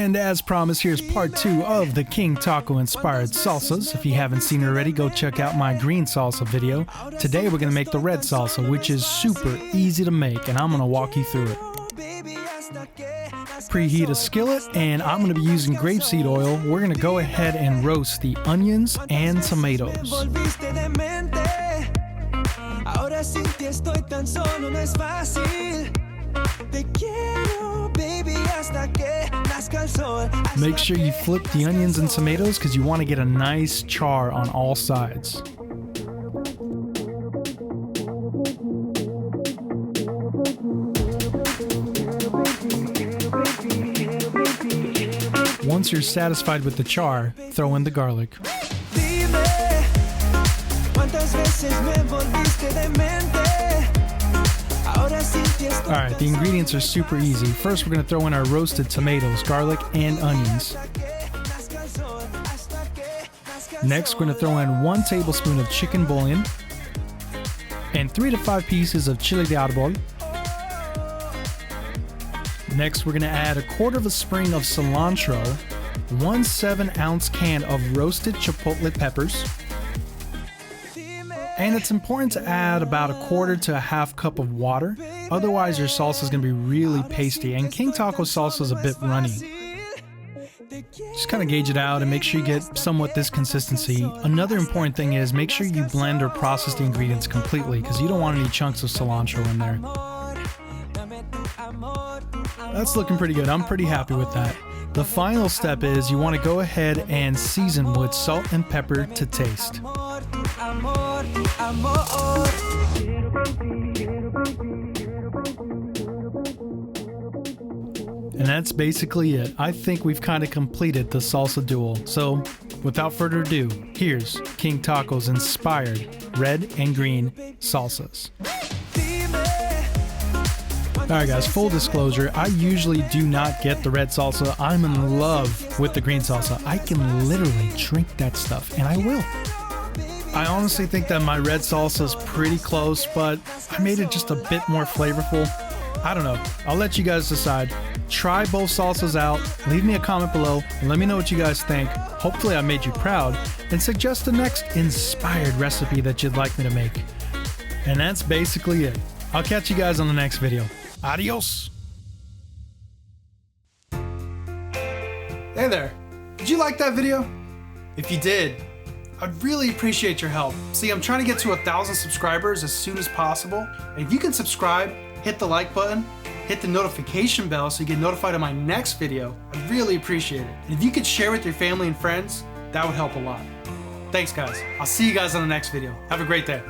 And as promised, here's part 2 of the King Taco inspired salsas. If you haven't seen it already, go check out my green salsa video. Today we're gonna make the red salsa, which is super easy to make, and I'm gonna walk you through it. Preheat a skillet, and I'm gonna be using grapeseed oil. We're gonna go ahead and roast the onions and tomatoes. Make sure you flip the onions and tomatoes because you want to get a nice char on all sides. Once you're satisfied with the char, throw in the garlic. Alright, the ingredients are super easy. First, we're going to throw in our roasted tomatoes, garlic, and onions. Next, we're going to throw in 1 tablespoon of chicken bouillon and 3 to 5 pieces of chile de árbol. Next, we're going to add 1/4 spring of cilantro, 1 7-ounce can of roasted chipotle peppers, and it's important to add about 1/4 to 1/2 cup of water, otherwise your salsa is going to be really pasty, and King Taco salsa is a bit runny. Just kind of gauge it out and make sure you get somewhat this consistency. Another important thing is make sure you blend or process the ingredients completely because you don't want any chunks of cilantro in there. That's looking pretty good. I'm pretty happy with that. The final step is you want to go ahead and season with salt and pepper to taste. And that's basically it. I think we've kind of completed the salsa duel. So without further ado, here's King Taco's inspired red and green salsas. Alright guys, full disclosure, I usually do not get the red salsa. I'm in love with the green salsa. I can literally drink that stuff, and I will. I honestly think that my red salsa is pretty close, but I made it just a bit more flavorful. I don't know. I'll let you guys decide. Try both salsas out. Leave me a comment below and let me know what you guys think. Hopefully I made you proud, and suggest the next inspired recipe that you'd like me to make. And that's basically it. I'll catch you guys on the next video. Adios! Hey there! Did you like that video? If you did, I'd really appreciate your help. See, I'm trying to get to 1,000 subscribers as soon as possible. And if you can subscribe, hit the like button, hit the notification bell so you get notified of my next video, I'd really appreciate it. And if you could share with your family and friends, that would help a lot. Thanks guys. I'll see you guys on the next video. Have a great day.